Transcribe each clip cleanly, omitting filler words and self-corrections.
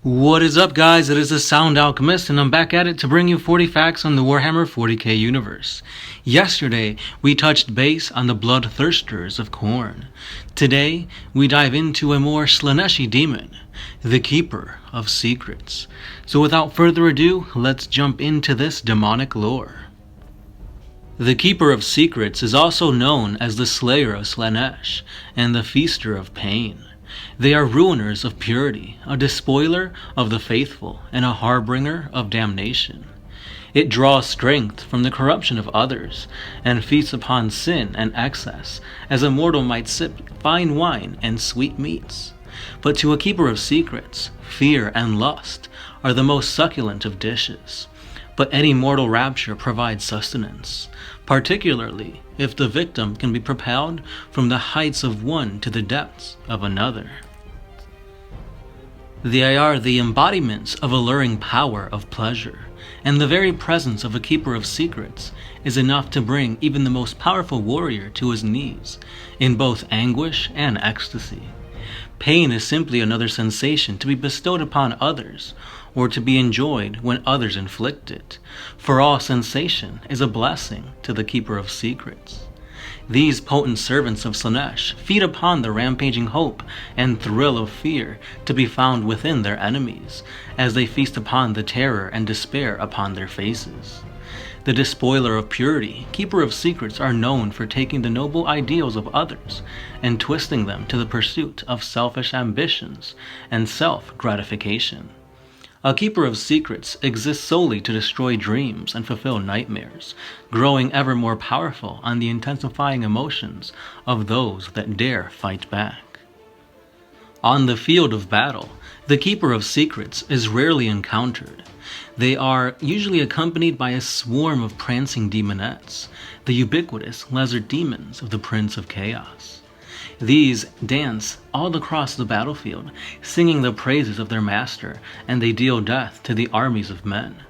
What is up, guys? It is the Sound Alchemist, and I'm back at it to bring you 40 facts on the Warhammer 40K universe. Yesterday, we touched base on the bloodthirsters of Khorne. Today, we dive into a more Slaanesh demon, the Keeper of Secrets. So without further ado, let's jump into this demonic lore. The Keeper of Secrets is also known as the Slayer of Slaanesh and the Feaster of Pain. They are ruiners of purity, a despoiler of the faithful, and a harbinger of damnation. It draws strength from the corruption of others, and feasts upon sin and excess, as a mortal might sip fine wine and sweet meats. But to a keeper of secrets, fear and lust are the most succulent of dishes. But any mortal rapture provides sustenance, particularly if the victim can be propelled from the heights of one to the depths of another. They are the embodiments of alluring power of pleasure, and the very presence of a keeper of secrets is enough to bring even the most powerful warrior to his knees, in both anguish and ecstasy. Pain is simply another sensation to be bestowed upon others, or to be enjoyed when others inflict it, for all sensation is a blessing to the keeper of secrets. These potent servants of Slaanesh feed upon the rampaging hope and thrill of fear to be found within their enemies, as they feast upon the terror and despair upon their faces. The despoiler of purity, keeper of secrets, are known for taking the noble ideals of others and twisting them to the pursuit of selfish ambitions and self-gratification. A keeper of secrets exists solely to destroy dreams and fulfill nightmares, growing ever more powerful on the intensifying emotions of those that dare fight back. On the field of battle, the keeper of secrets is rarely encountered. They are usually accompanied by a swarm of prancing demonettes, the ubiquitous lizard demons of the Prince of Chaos. These dance all across the battlefield, singing the praises of their master, and they deal death to the armies of men.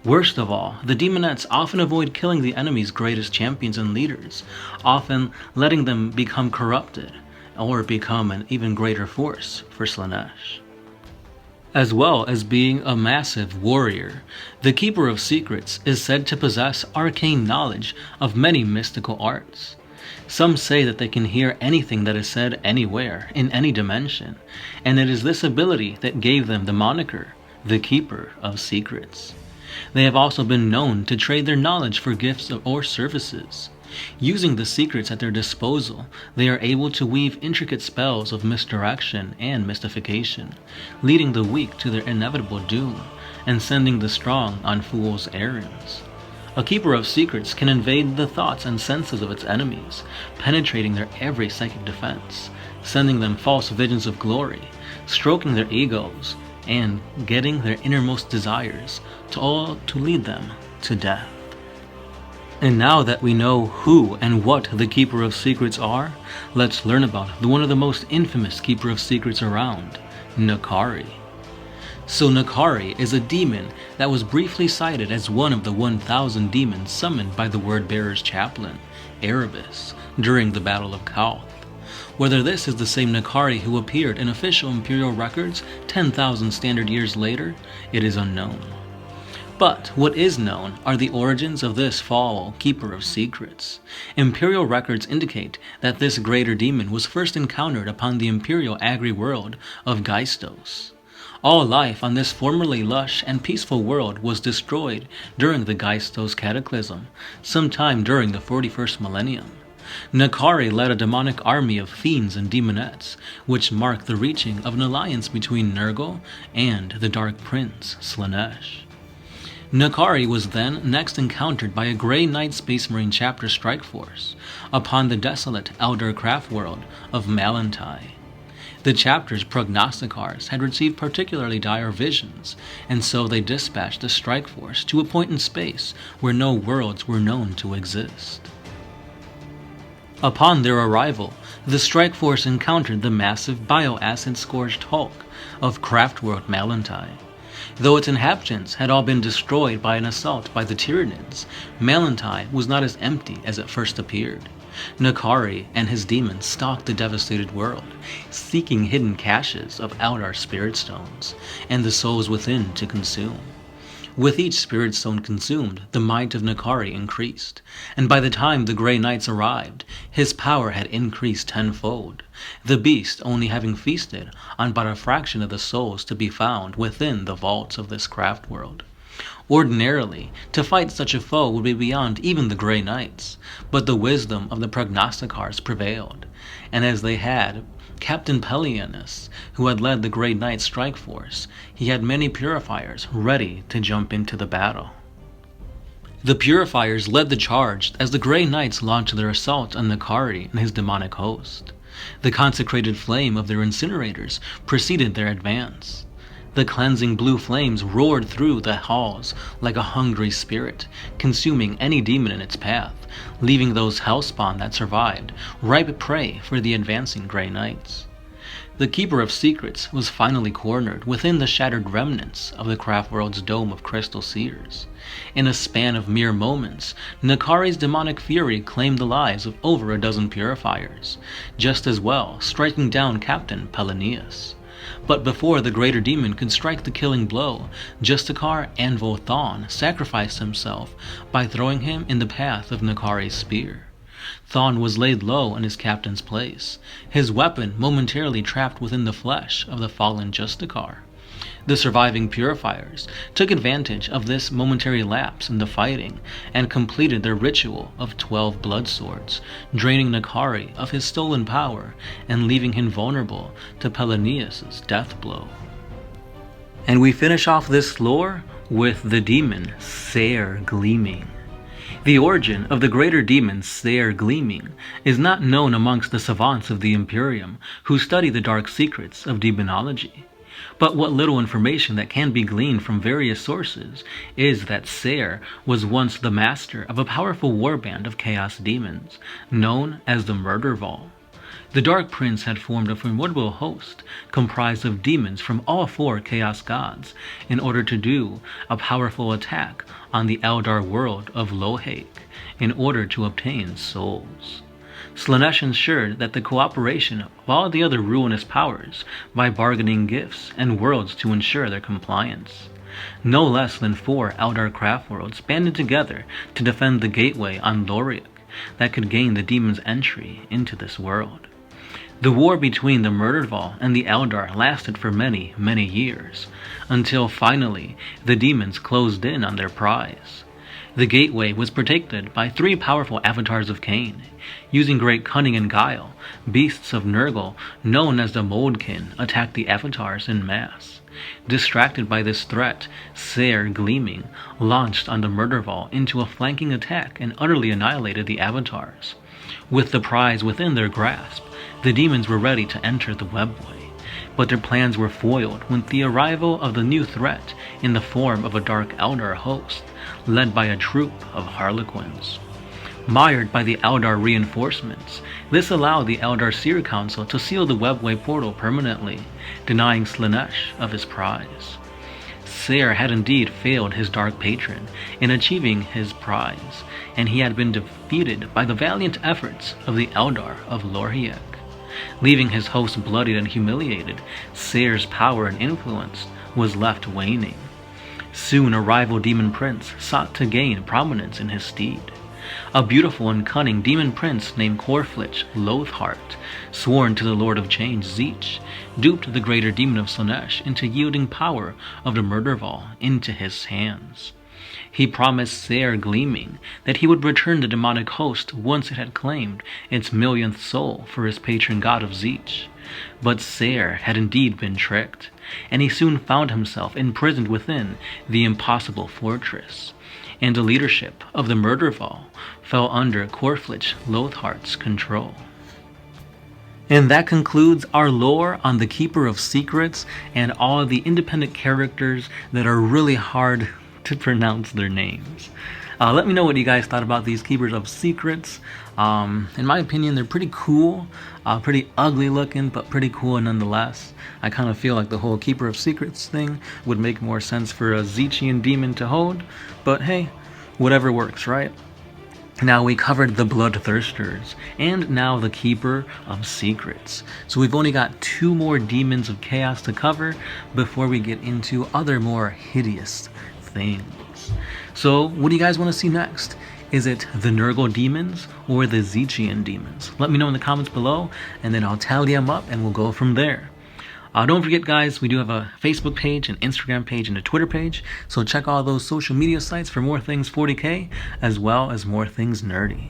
Worst of all, the demonettes often avoid killing the enemy's greatest champions and leaders, often letting them become corrupted, or become an even greater force for Slaanesh. As well as being a massive warrior, the Keeper of Secrets is said to possess arcane knowledge of many mystical arts. Some say that they can hear anything that is said anywhere, in any dimension, and it is this ability that gave them the moniker, the Keeper of Secrets. They have also been known to trade their knowledge for gifts or services. Using the secrets at their disposal, they are able to weave intricate spells of misdirection and mystification, leading the weak to their inevitable doom, and sending the strong on fool's errands. A keeper of secrets can invade the thoughts and senses of its enemies, penetrating their every psychic defense, sending them false visions of glory, stroking their egos, and getting their innermost desires, to lead them to death. And now that we know who and what the Keeper of Secrets are, let's learn about one of the most infamous Keeper of Secrets around, N'Kari. So N'Kari is a demon that was briefly cited as one of the 1,000 demons summoned by the Word-Bearer's chaplain, Erebus, during the Battle of Kalth. Whether this is the same N'Kari who appeared in official Imperial records 10,000 standard years later, it is unknown. But what is known are the origins of this foul Keeper of Secrets. Imperial records indicate that this greater demon was first encountered upon the Imperial agri-world of Geistos. All life on this formerly lush and peaceful world was destroyed during the Geistos cataclysm, sometime during the 41st millennium. N'Kari led a demonic army of fiends and demonettes, which marked the reaching of an alliance between Nurgle and the Dark Prince, Slaanesh. N'Kari was then next encountered by a Grey Knight Space Marine chapter strike force upon the desolate Elder Craft world of Malantai. The chapter's prognosticars had received particularly dire visions, and so they dispatched the strike force to a point in space where no worlds were known to exist. Upon their arrival, the strike force encountered the massive bioacid-scourged hulk of Craftworld Malantai. Though its inhabitants had all been destroyed by an assault by the Tyranids, Malantai was not as empty as it first appeared. Nakari and his demons stalked the devastated world, seeking hidden caches of Eldar spirit stones, and the souls within to consume. With each spirit stone consumed, the might of Nakari increased, and by the time the Grey Knights arrived, his power had increased tenfold, the beast only having feasted on but a fraction of the souls to be found within the vaults of this craft world. Ordinarily, to fight such a foe would be beyond even the Grey Knights, but the wisdom of the prognosticators prevailed, and as they had Captain Pelianus, who had led the Grey Knight strike force, he had many purifiers ready to jump into the battle. The purifiers led the charge as the Grey Knights launched their assault on Nakari and his demonic host. The consecrated flame of their incinerators preceded their advance. The cleansing blue flames roared through the halls like a hungry spirit, consuming any demon in its path, leaving those hellspawn that survived ripe prey for the advancing Grey Knights. The Keeper of Secrets was finally cornered within the shattered remnants of the craft world's dome of crystal seers. In a span of mere moments, Nakari's demonic fury claimed the lives of over a dozen purifiers, just as well striking down Captain Pelianus. But before the greater demon could strike the killing blow, Justicar Anvil Thawne sacrificed himself by throwing him in the path of Nakari's spear. Thawne was laid low in his captain's place, his weapon momentarily trapped within the flesh of the fallen Justicar. The surviving purifiers took advantage of this momentary lapse in the fighting and completed their ritual of 12 blood swords, draining Nakari of his stolen power and leaving him vulnerable to Pelianus' death blow. And we finish off this lore with the demon Saer Gleaming. The origin of the greater demon Saer Gleaming is not known amongst the savants of the Imperium who study the dark secrets of demonology. But what little information that can be gleaned from various sources is that Saer was once the master of a powerful warband of chaos demons, known as the Murder Vault. The Dark Prince had formed a formidable host comprised of demons from all 4 chaos gods in order to do a powerful attack on the Eldar world of Lohake in order to obtain souls. Slaanesh ensured that the cooperation of all the other ruinous powers by bargaining gifts and worlds to ensure their compliance. No less than 4 Eldar craft worlds banded together to defend the gateway on Loriak that could gain the demons' entry into this world. The war between the Murder Vault and the Eldar lasted for many, many years, until finally the demons closed in on their prize. The gateway was protected by 3 powerful avatars of Cain. Using great cunning and guile, beasts of Nurgle, known as the Moldkin, attacked the avatars en masse. Distracted by this threat, Saer Gleaming launched on the Murder Vault into a flanking attack and utterly annihilated the avatars. With the prize within their grasp, the demons were ready to enter the webway, but their plans were foiled when the arrival of the new threat in the form of a dark Eldar host, led by a troop of Harlequins. Mired by the Eldar reinforcements, this allowed the Eldar Seer Council to seal the webway portal permanently, denying Slaanesh of his prize. Saer had indeed failed his dark patron in achieving his prize, and he had been defeated by the valiant efforts of the Eldar of Loriak. Leaving his host bloodied and humiliated, Saer's power and influence was left waning. Soon a rival demon prince sought to gain prominence in his stead. A beautiful and cunning demon prince named Corflich Loathheart, sworn to the Lord of Change Zeech, duped the greater demon of Slaanesh into yielding power of the Murder Vault into his hands. He promised Saer Gleaming that he would return the demonic host once it had claimed its millionth soul for his patron god of Zeech. But Saer had indeed been tricked, and he soon found himself imprisoned within the impossible fortress, and the leadership of the Murder Vault fell under Corflich Loathheart's control. And that concludes our lore on the Keeper of Secrets and all of the independent characters that are really hard to pronounce their names. Let me know what you guys thought about these Keepers of Secrets. In my opinion, they're pretty cool, pretty ugly looking, but pretty cool nonetheless. I kind of feel like the whole Keeper of Secrets thing would make more sense for a Zeechian demon to hold, but hey, whatever works, right? Now we covered the Bloodthirsters, and now the Keeper of Secrets. So we've only got 2 more Demons of Chaos to cover before we get into other more hideous things. So what do you guys want to see next? Is it the Nurgle Demons or the Zechian Demons? Let me know in the comments below, and then I'll tally them up and we'll go from there. Don't forget, guys, we do have a Facebook page, an Instagram page, and a Twitter page, so check all those social media sites for more things 40k, as well as more things nerdy.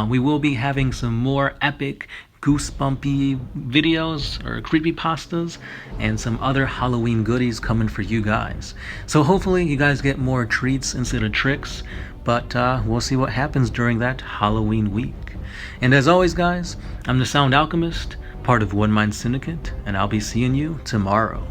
We will be having some more epic, goosebumpy videos or creepypastas, and some other Halloween goodies coming for you guys. So hopefully you guys get more treats instead of tricks, but we'll see what happens during that Halloween week. And as always, guys, I'm the Sound Alchemist, part of One Mind Syndicate, and I'll be seeing you tomorrow.